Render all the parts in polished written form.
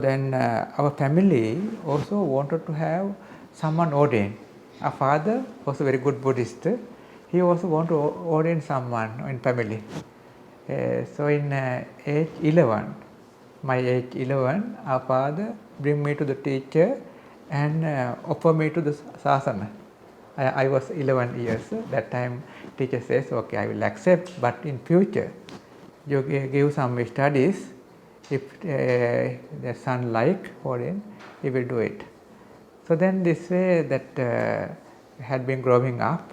Then our family also wanted to have someone ordained. Our father was a very good Buddhist. He also wanted to ordain someone in family. So in age 11, my age 11, our father bring me to the teacher and offer me to the sasana. I was 11 years. That time teacher says, okay, I will accept, but in future you give some studies. If the son like ordain, he will do it. So then this way that had been growing up.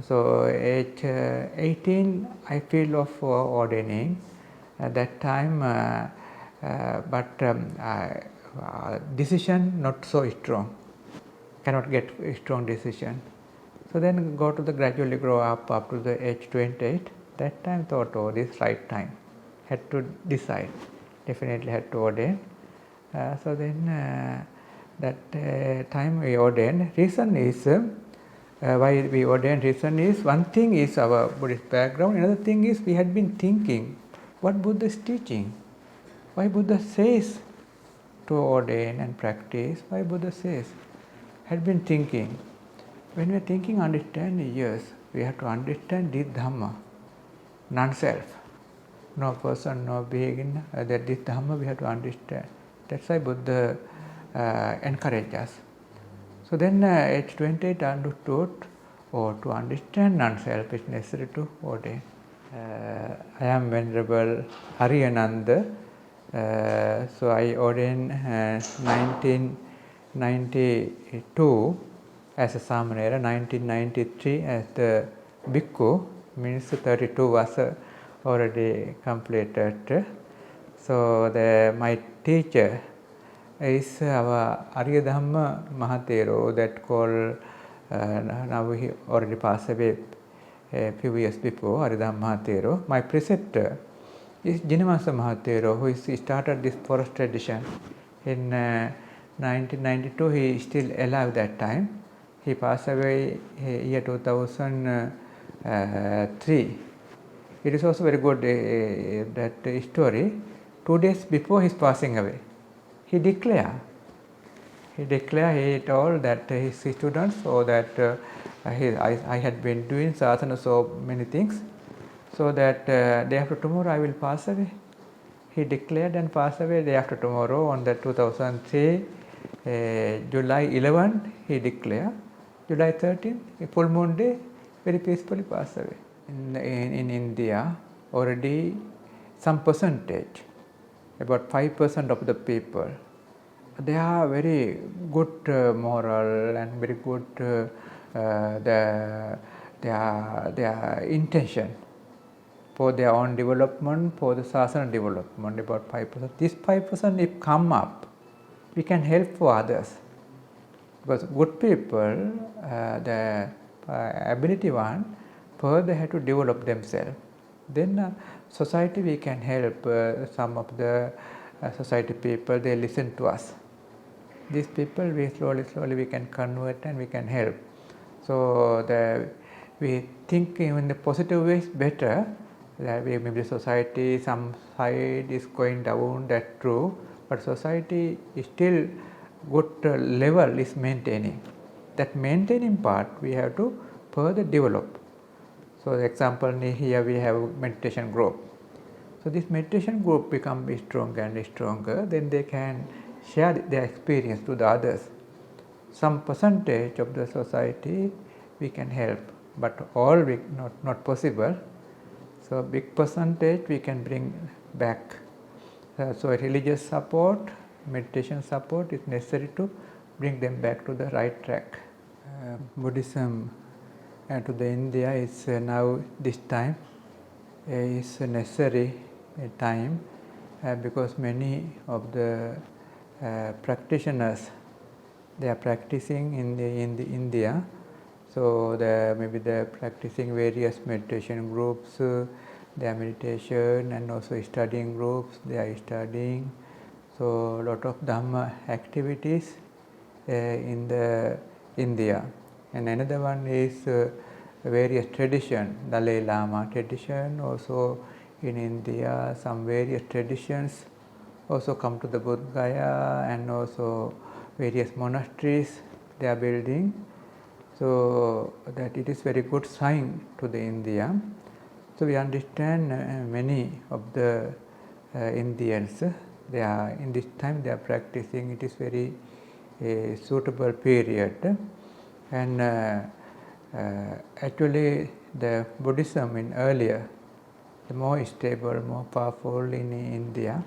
So age 18, I feel of ordaining. At that time, but decision not so strong. Cannot get a strong decision. So then go to the gradually grow up to the age 28. That time thought, oh, this right time. Had to decide. Definitely had to ordain. So then that time we ordained. Reason is why we ordained. Reason is one thing is our Buddhist background. Another thing is we had been thinking what Buddha is teaching. Why Buddha says to ordain and practice. Why Buddha says. Had been thinking. When we are thinking, understanding, yes, we have to understand this Dhamma, non-self, no person, no being, that this Dhamma we have to understand. That's why Buddha encouraged us. So then age 28 understood, or to understand non-self is necessary to ordain. I am Venerable Ariyananda. So I ordained 1992 as a Samanera, 1993 as the Bhikkhu, means 32 was already completed. So my teacher is our Aryadhamma Mahatero, that called, now he already passed away a few years before, Aryadhamma Mahatero. My preceptor is Jinamasa Mahatero, who started this forest tradition in 1992. He is still alive that time. He passed away year 2003. It is also very good that story. 2 days before his passing away, he declared, he told that his students, so that I had been doing sadhana so many things, so that day after tomorrow I will pass away. He declared and passed away day after tomorrow on the 2003 July 11. He declared. July 13, a full moon day, very peacefully passed away. In India, already some percentage, about 5% of the people, they are very good moral and very good their intention for their own development, for the sasana development, about 5%. This 5% if come up, we can help for others. Because good people, the ability one, first they have to develop themselves. Then society we can help. Some of the society people, they listen to us. These people we slowly we can convert and we can help. So we think in the positive ways better. That maybe society, some side is going down, that's true, but society is still good level is maintaining. That maintaining part we have to further develop. So the example here we have meditation group. So this meditation group become stronger and stronger, then they can share their experience to the others. Some percentage of the society we can help, but all we not possible. So big percentage we can bring back. So religious support, meditation support is necessary to bring them back to the right track. Buddhism to the India is now this time is necessary time because many of the practitioners, they are practicing in the India. So maybe they are practicing various meditation groups, their meditation, and also studying groups, they are studying. So a lot of Dhamma activities in the India. And another one is various tradition, Dalai Lama tradition, also in India some various traditions also come to the Bodh Gaya, and also various monasteries they are building. So that it is very good sign to the India. So we understand many of the Indians, they are in this time they are practicing. It is very suitable period, and actually the Buddhism in earlier, the more stable, more powerful in India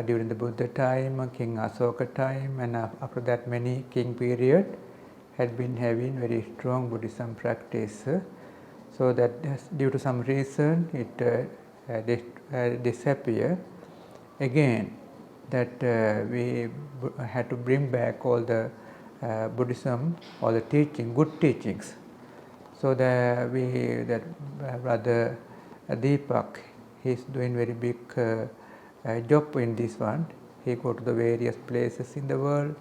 during the Buddha time, King Asoka time, and after that many king period had been having very strong Buddhism practice. So that due to some reason it disappeared. Again, that we had to bring back all the Buddhism, all the teaching, good teachings. So that brother Deepak, he is doing very big job in this one. He go to the various places in the world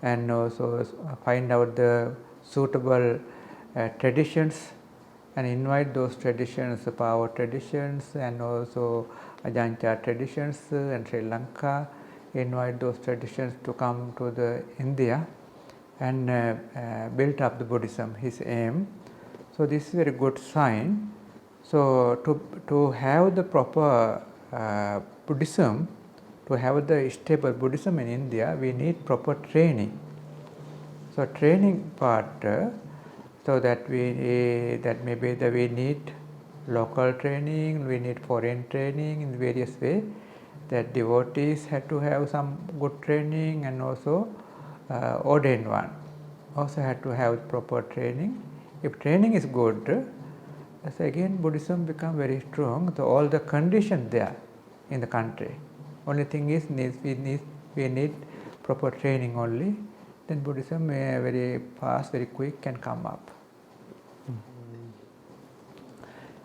and also find out the suitable traditions and invite those traditions, power traditions, and also Ajanta traditions and Sri Lanka, invite those traditions to come to the India and build up the Buddhism, his aim. So this is a very good sign. So to have the proper Buddhism, to have the stable Buddhism in India, we need proper training. So training part, so that maybe we need local training, we need foreign training in various ways. That devotees have to have some good training, and also ordained one also had to have proper training. If training is good, so again Buddhism become very strong. So all the conditions there in the country. Only thing is we need proper training only. Then Buddhism very fast, very quick can come up.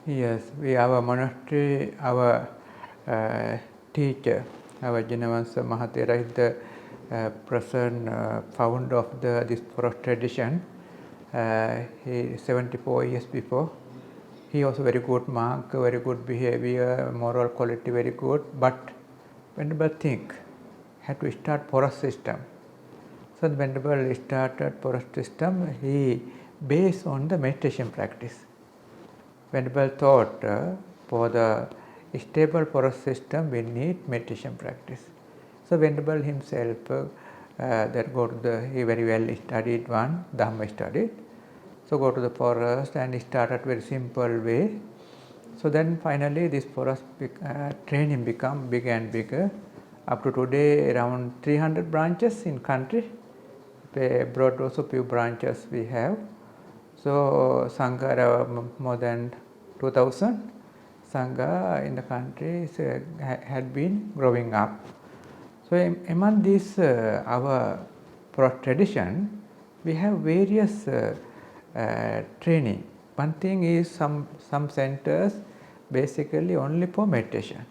Yes, our monastery, our teacher, our Jinavansa Mahathera is the present founder of this forest tradition. He is 74 years before. He also very good monk, very good behavior, moral quality very good. But Venerable think, had to start forest system. So the Venerable started forest system, he based on the meditation practice. Venerable thought for the stable forest system we need meditation practice. So Venerable himself he very well studied one, Dhamma studied. So go to the forest and started very simple way. So then finally this forest training become bigger and bigger. Up to today around 300 branches in country. Abroad also few branches we have. So Sangha more than 2000 Sangha in the country had been growing up. So among this our tradition, we have various training. One thing is some centers basically only for meditation.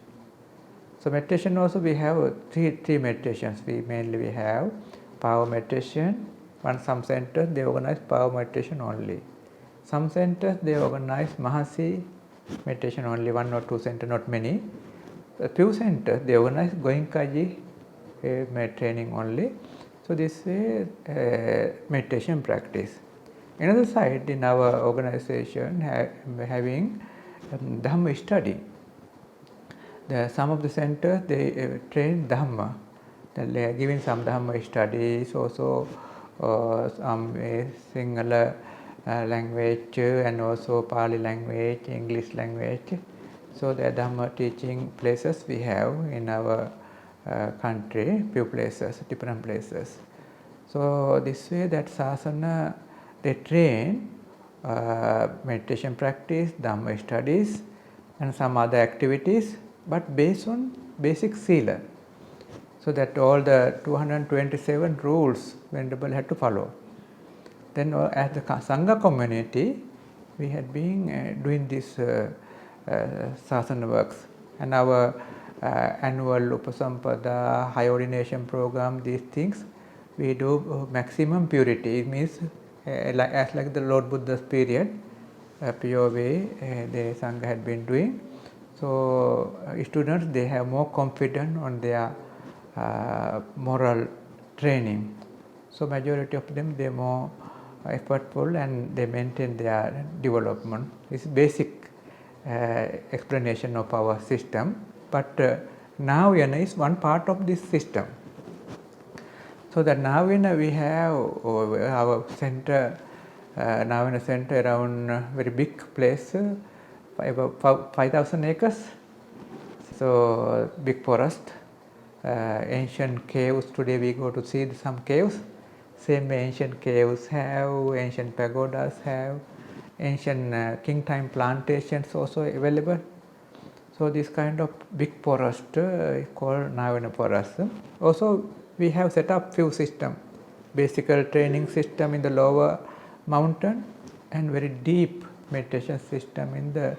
So meditation also we have three meditations. We have power meditation. Some centers they organize power meditation only. Some centers they organize Mahasi meditation only, 1 or 2 centers, not many. A few centers they organize Goenkaji training only. So this is meditation practice. Another side in our organization having Dhamma study. Some of the centers they train Dhamma. They are giving some Dhamma studies, also some Sinhala language, and also Pali language, English language. So the Dhamma teaching places we have in our country, few places, different places. So this way that Sasana, they train meditation practice, Dhamma studies, and some other activities, but based on basic Sila. So that all the 227 rules Venerable had to follow. Then as the Sangha community, we had been doing this Sasana works. And our annual Upasampada, high ordination program, these things, we do maximum purity. It means like the Lord Buddha's period, pure way the Sangha had been doing. So students, they have more confidence on their moral training. So majority of them, they're more effortful and they maintain their development. It's basic explanation of our system, but Navayana is one part of this system. So that Navayana we have our center, Navayana center around very big place, about 5,000 acres. So big forest, ancient caves. Today we go to see some caves. Same ancient caves have, ancient pagodas have, ancient king time plantations also available. So this kind of big forest is called Navayana forest. Also we have set up few system, basic training system in the lower mountain and very deep meditation system in the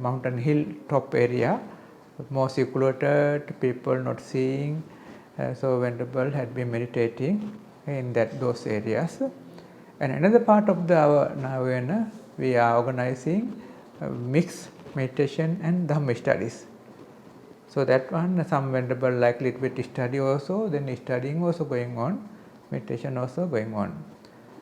mountain hill top area, more secluded, people not seeing. So Venerable had been meditating in those areas. And another part of our Navayana, we are organizing mixed meditation and Dhamma studies. So that one, some Venerable like little bit study also, then studying also going on, meditation also going on.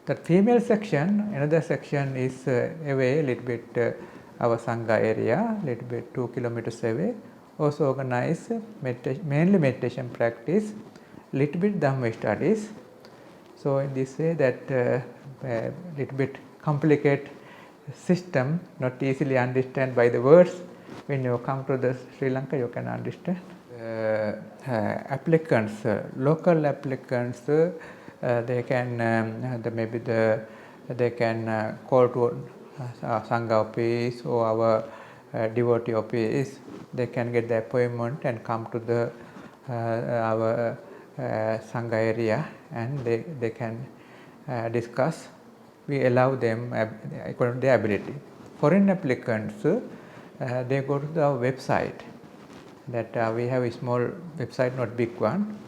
The female section, another section is away a little bit, our Sangha area, little bit 2 kilometers away, also organize mainly meditation practice, little bit Dhamma studies. So in this way that little bit complicated system, not easily understand by the words. When you come to the Sri Lanka, you can understand. Applicants, local applicants, they can they can call to Sangha office or our devotee office. They can get the appointment and come to the our Sangha area, and they can discuss. We allow them according to their ability. Foreign applicants, they go to the website. That we have a small website, not big one.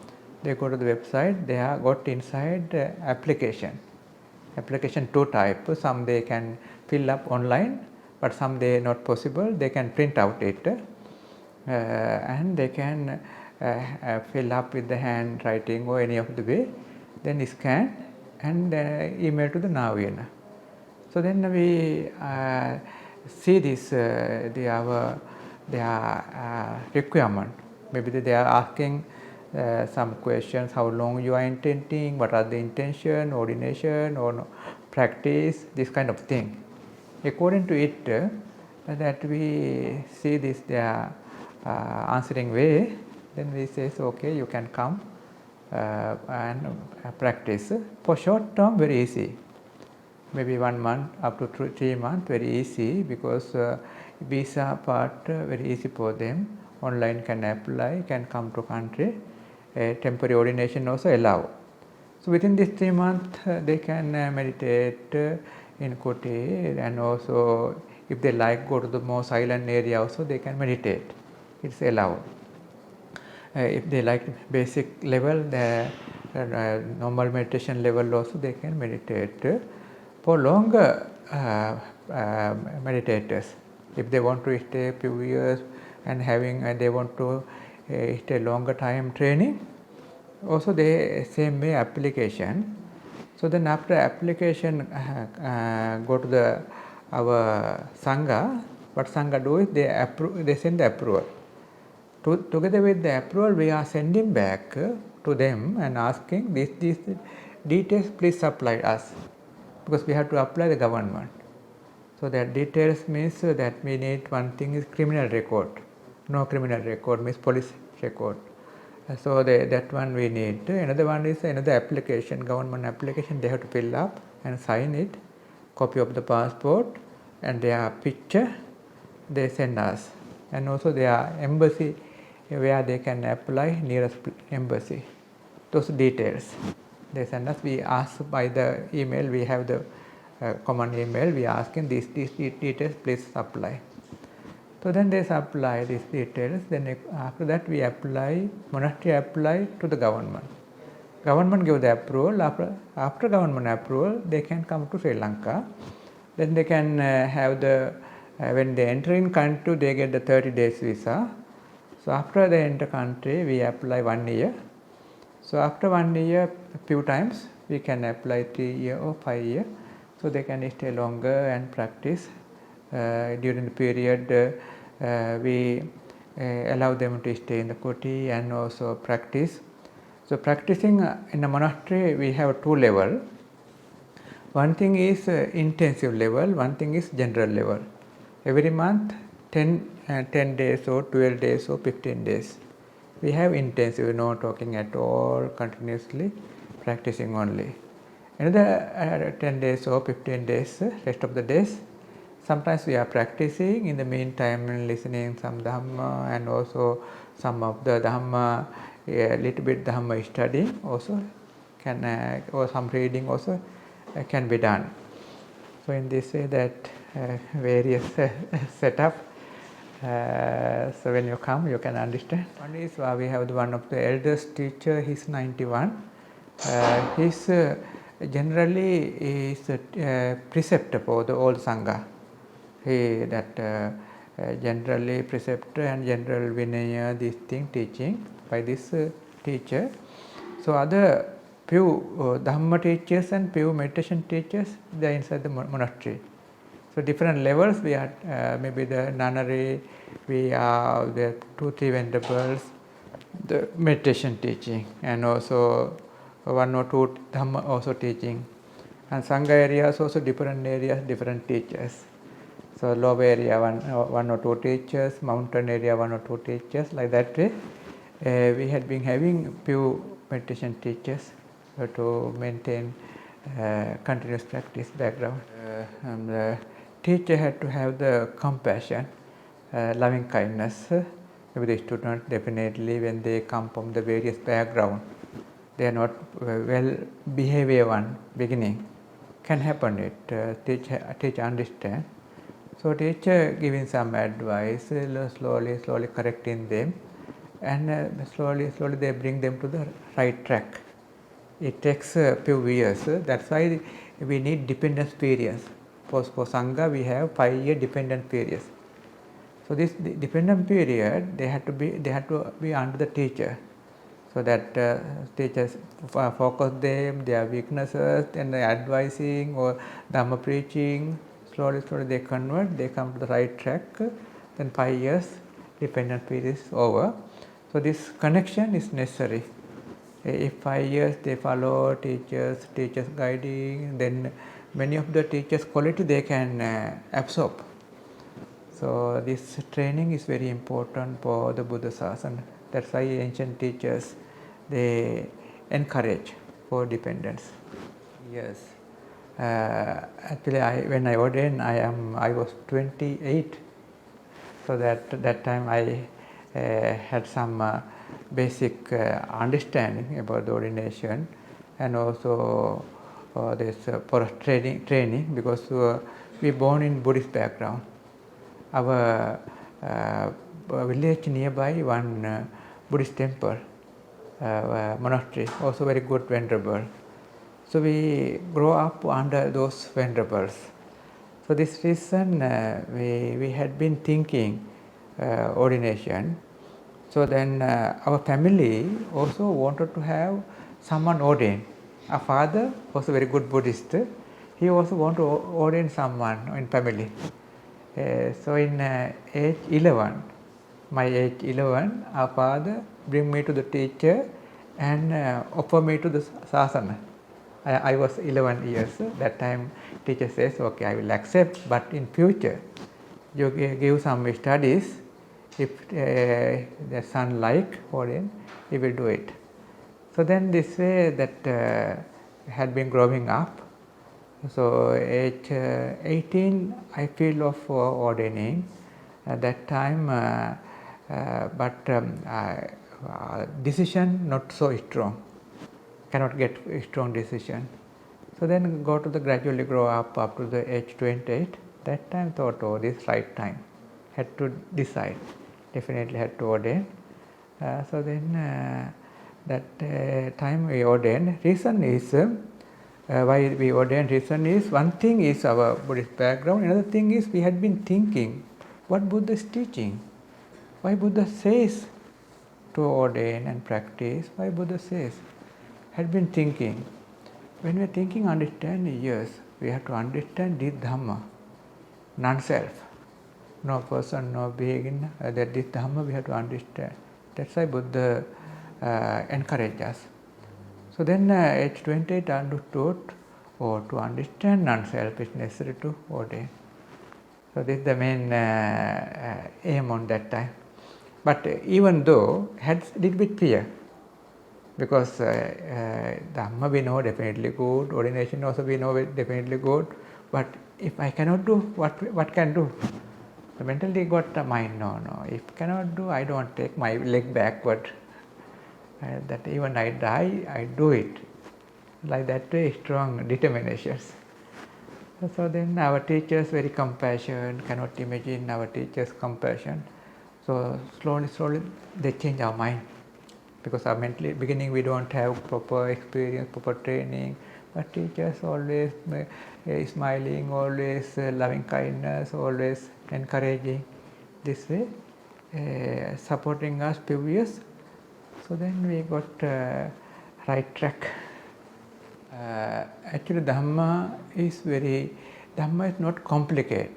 They go to the website. They have got inside application 2 type. Some they can fill up online, but some they not possible. They can print out it, and they can fill up with the handwriting or any of the way. Then scan and email to the Navayana. So then we see this their requirement. Maybe they are asking some questions: how long you are intending, what are the intention, ordination or no, practice, this kind of thing. According to it, that we see this their answering way, then we say, so, okay, you can come and practice. For short term, very easy. Maybe 1 month up to 3 months, very easy, because visa part very easy for them. Online can apply, can come to country. Temporary ordination also allow. So within this 3 months, they can meditate in Koti, and also if they like go to the more silent area also they can meditate. It's allowed. If they like basic level, the normal meditation level also they can meditate. For longer meditators, if they want to stay a few years and they want to stay longer time training, also they same way application. So then after application, go to our Sangha. What Sangha do is they send the approval. Together with the approval, we are sending back to them and asking these details, please supply us, because we have to apply the government. So that details means that we need, one thing is criminal record. No criminal record means police record. So that one we need. Another one is another application, government application. They have to fill up and sign it. Copy of the passport and their picture they send us. And also their embassy where they can apply, nearest embassy. Those details they send us. We ask by the email. We have the common email. We are asking these details, please supply. So then they supply these details. Then after that we apply, monastery apply to the government. Government give the approval. After government approval, they can come to Sri Lanka. Then they can have when they enter in country, they get the 30 days visa. So after they enter country, we apply 1 year. So after 1 year, few times we can apply 3 year or 5 year. So they can stay longer and practice. During the period, we allow them to stay in the kuti and also practice. So practicing in a monastery, we have 2 levels. One thing is intensive level, one thing is general level. Every month 10 days or 12 days or 15 days. We have intensive, no talking at all, continuously practicing only. Another 10 days or 15 days, rest of the days, sometimes we are practicing, in the meantime listening some Dhamma and also some of the Dhamma, a little bit Dhamma studying also can, or some reading also can be done. So in this way that various setup. So when you come, you can understand. One is we have one of the eldest teacher. He's 91. He's generally is a preceptor for the old sangha. He that generally preceptor and general vinaya, this thing teaching by this teacher. So other few Dhamma teachers and few meditation teachers, they are inside the monastery. So different levels we are, maybe the nunnery, we are the 2-3 venerables, the meditation teaching, and also 1 or 2 Dhamma also teaching. And Sangha areas also different areas, different teachers. So low area 1 or 2 teachers, mountain area 1 or 2 teachers, like that way. We had been having few meditation teachers to maintain continuous practice background. The teacher had to have the compassion, loving kindness with the student. Definitely when they come from the various background, they are not well behavior one beginning, can happen it, teacher understand. So teacher giving some advice, slowly correcting them, and slowly they bring them to the right track. It takes a few years. That's why we need dependence periods. For Sangha, we have 5-year dependent periods. So this dependent period, they had to be under the teacher, so that teachers focus them, their weaknesses, and the advising or Dhamma preaching. Slowly they convert, they come to the right track. Then 5 years dependent period is over. So this connection is necessary. If 5 years they follow teachers guiding, then many of the teachers' quality they can absorb. So this training is very important for the Buddha Sasana. That's why ancient teachers, they encourage for dependence. Yes. Actually, when I ordained, I was 28. So that time I had some basic understanding about the ordination, and also this for training, because we born in Buddhist background. Our village nearby one Buddhist temple, monastery, also very good venerable. So we grow up under those venerables. So this reason we had been thinking ordination. So then our family also wanted to have someone ordained. Our father was a very good Buddhist. He also wanted to ordain someone in family. So in age 11, my age 11, our father bring me to the teacher and offer me to the sasana. I was 11 years. That time teacher says, okay, I will accept, but in future you give some studies. If the son like ordain, he will do it. So then this way that had been growing up. So age 18, I feel of ordaining at that time, but decision not so strong, cannot get a strong decision. So then go to the gradually grow up to the age 28. That time thought, oh, this right time, had to decide, definitely had to ordain. So then that time we ordained. Reason is why we ordained. Reason is, one thing is our Buddhist background, another thing is we had been thinking what Buddha is teaching, why Buddha says to ordain and practice, why Buddha says, had been thinking. When we are thinking, understanding, yes, we have to understand this Dhamma, non-self, no person, no being, that this Dhamma we have to understand. That's why Buddha encouraged us. So then age 28 understood, or to understand non-self is necessary to ordain. So this is the main aim on that time. But even though had a little bit fear, because Dhamma we know definitely good, ordination also we know definitely good, but if I cannot do, what can do? The mentally got the mind, no, if cannot do, I don't take my leg backward. That even I die, I do it. Like that way, strong determinations. So then our teachers very compassion, cannot imagine our teachers' compassion. So slowly they change our mind. Because our mentally beginning we don't have proper experience, proper training, but teachers always smiling, always loving kindness, always encouraging. This way, supporting us few years. So then we got right track. Actually, Dhamma is not complicated.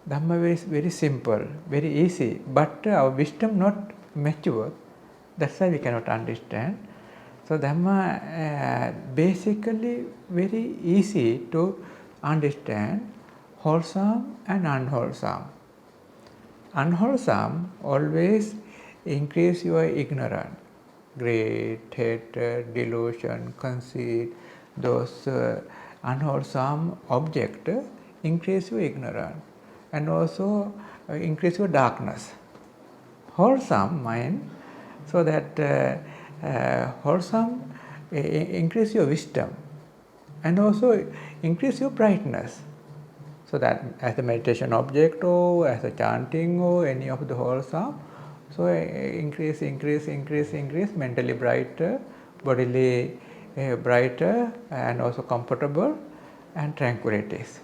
Dhamma is very simple, very easy, but our wisdom not mature. That's why we cannot understand. So Dhamma basically very easy to understand, wholesome and unwholesome. Unwholesome always increase your ignorance, greed, hatred, delusion, conceit. Those unwholesome objects increase your ignorance and also increase your darkness. Wholesome mind, so that wholesome increase your wisdom and also increase your brightness. So that as a meditation object or as a chanting or any of the wholesome, so increase, mentally brighter, bodily brighter and also comfortable and tranquilities.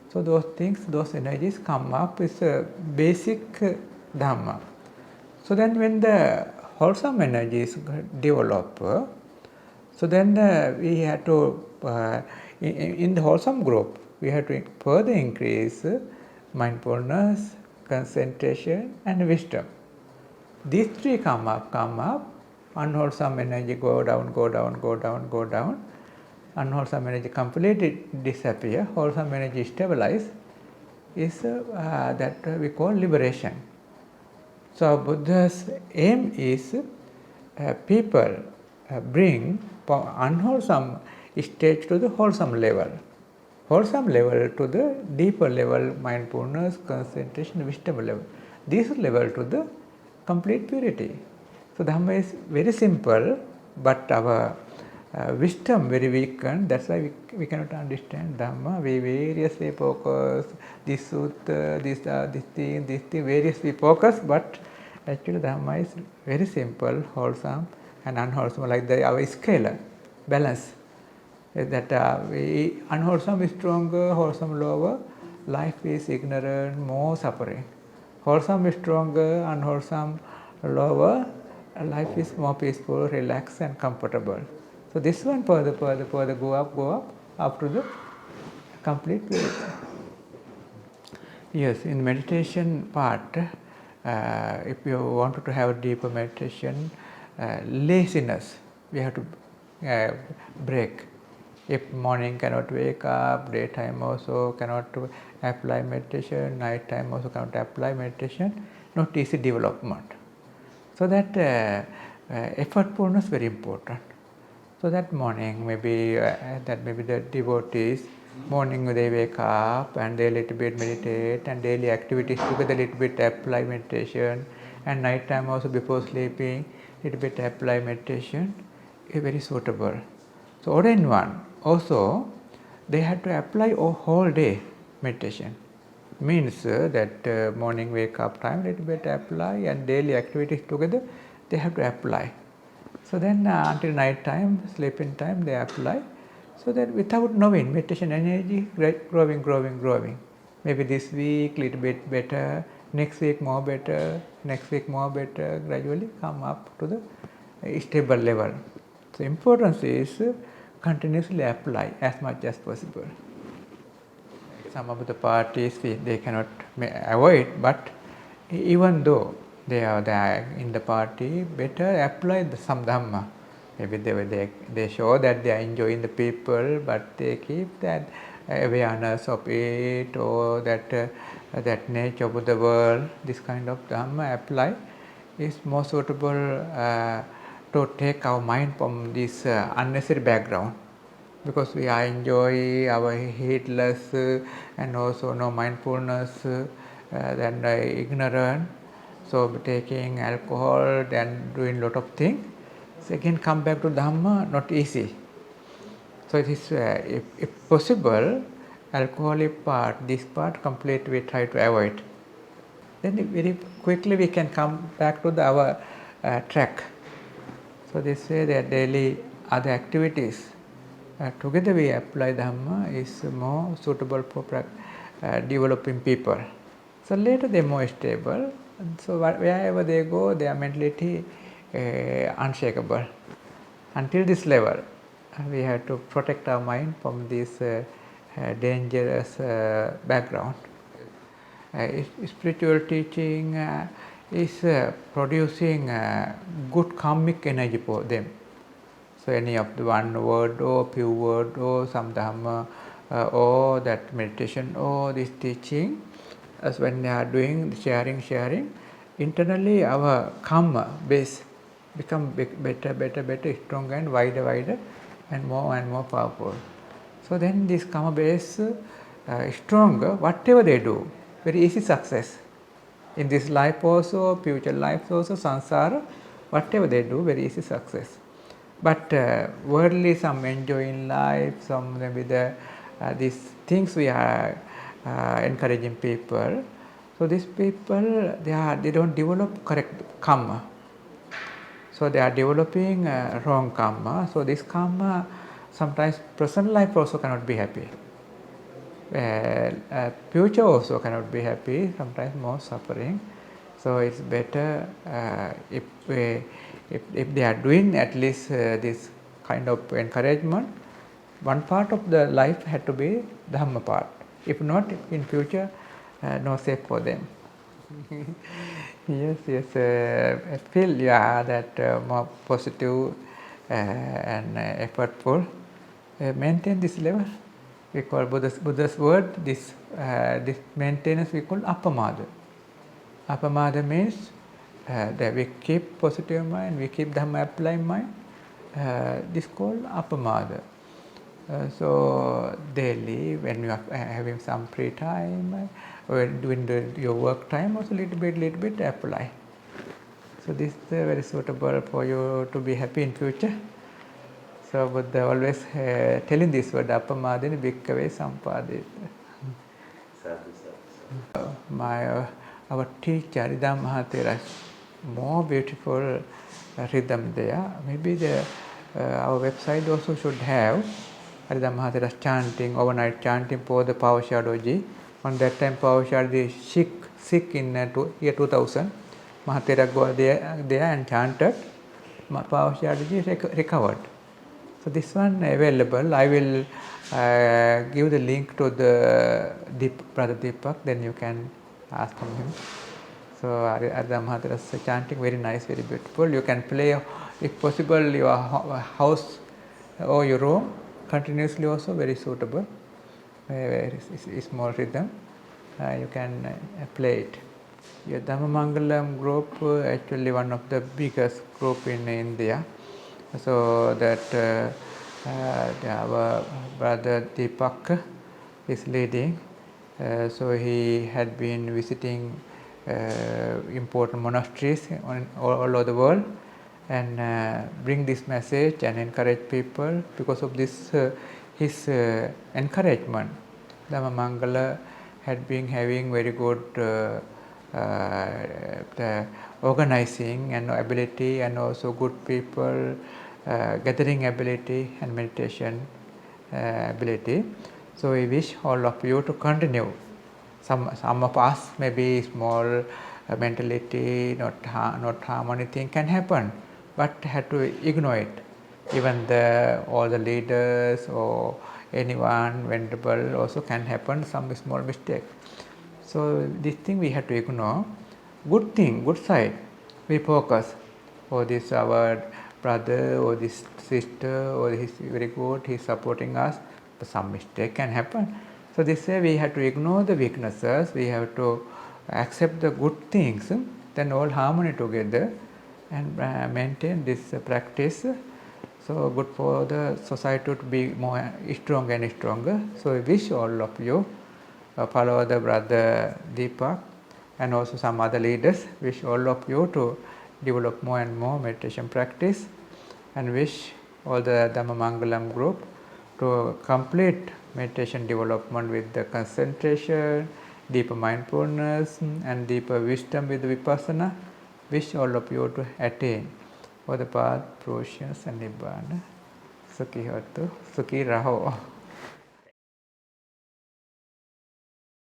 So those things, those energies come up is a basic Dhamma. So then when the wholesome energies develop, so then we have to, in the wholesome group, we have to further increase mindfulness, concentration and wisdom. These three come up, unwholesome energy go down, unwholesome energy completely disappear, wholesome energy stabilize, is that we call liberation. So Buddha's aim is people bring unwholesome stage to the wholesome level to the deeper level, mindfulness, concentration, wisdom level. This level to the complete purity. So Dhamma is very simple, but our wisdom very weakened. That's why we cannot understand Dhamma. We variously focus this sutta, this thing, variously focus, but actually Dhamma is very simple, wholesome and unwholesome, like our scalar balance. That unwholesome is stronger, wholesome lower, life is ignorant, more suffering. Wholesome is stronger, unwholesome lower, life is more peaceful, relaxed and comfortable. So this one further go up to the complete purity. Yes, in meditation part, if you wanted to have a deeper meditation, laziness we have to break. If morning cannot wake up, daytime also cannot apply meditation, night time also cannot apply meditation, not easy development. So that effortfulness very important. So that morning maybe the devotees, morning they wake up and they little bit meditate and daily activities together little bit apply meditation, and night time also before sleeping little bit apply meditation is very suitable. So ordained one also they have to apply a whole day meditation. Means that morning wake up time little bit apply and daily activities together they have to apply. So then until night time, sleeping time they apply. So that without knowing, meditation energy growing. Maybe this week little bit better, next week more better, next week more better, gradually come up to the stable level. So importance is continuously apply as much as possible. Some of the parties they cannot avoid, but even though they are in the party, better apply some Dhamma. Maybe they show that they are enjoying the people, but they keep that awareness of it, or that nature of the world. This kind of Dhamma apply is more suitable to take our mind from this unnecessary background, because we are enjoy our heedless and also no mindfulness, then ignorant. So taking alcohol, then doing lot of things. So again come back to Dhamma, not easy. So it is, if possible, alcoholic part, this part completely we try to avoid. Then very quickly we can come back to our track. So this way their daily other activities, together we apply Dhamma is more suitable for developing people. So later they are more stable. And so wherever they go, their mentality unshakable. Until this level, we have to protect our mind from this dangerous background. Spiritual teaching is producing good karmic energy for them. So any of the one word or few word or some Dhamma or that meditation or this teaching, as when they are doing sharing, internally our karma base become better, stronger and wider and more powerful. So then this karma base stronger, whatever they do, very easy success. In this life also, future life also, samsara, whatever they do, very easy success. But worldly, some enjoying life, some maybe these things we are encouraging people. So these people, they don't develop correct karma. So they are developing wrong karma. So this karma, sometimes present life also cannot be happy. Future also cannot be happy, sometimes more suffering. So it's better if they are doing at least this kind of encouragement, one part of the life had to be Dhamma part. If not, in future, no safe for them. Yes, I feel that more positive and effortful. Maintain this level. We call Buddha's word, this maintenance we call appamada. Appamada means that we keep positive mind, we keep Dhamma applying mind. This called appamada. So daily, when you are having some free time, or doing your work time, also little bit apply. So this is very suitable for you to be happy in future. So Buddha always telling this word, appamadini bhikkhave sampadita. Our teacher, Ridham Mahathera, more beautiful rhythm there. Maybe our website also should have Ridham Mahathera's chanting, overnight chanting for the Power Shadoji. On that time, Power Shadoji is sick in year 2000. Mahathera go there and chanted. Power Shadoji recovered. So this one available. I will give the link to the Brother Deepak, then you can ask from him. So Ridham Mahathera's chanting, very nice, very beautiful. You can play, if possible, your house or your room continuously also, very suitable. Very small rhythm. You can play it. Yeah, Dhammamangalam group actually one of the biggest group in India. So that our brother Deepak is leading. So he had been visiting important monasteries all over the world and bring this message and encourage people. Because of this, his encouragement, Dhammamangala had been having very good the organizing and ability, and also good people, gathering ability and meditation ability. So we wish all of you to continue Some of us maybe small mentality, not harmony thing can happen, but have to ignore it. Even all the leaders or anyone venerable also can happen some small mistake. So this thing we have to ignore. Good thing, good side, we focus. Oh, this our brother or this sister or he's very good, he's supporting us, but some mistake can happen. So this way we have to ignore the weaknesses, we have to accept the good things, then all harmony together and maintain this practice. So good for the society to be more stronger and stronger. So I wish all of you follow the brother Deepak and also some other leaders. Wish all of you to develop more and more meditation practice, and wish all the Dhammamangalam group to complete meditation development with the concentration, deeper mindfulness and deeper wisdom with vipassana. Wish all of you to attain for the path, fruitions and nibbana. Sukhi hotu, sukhi raho.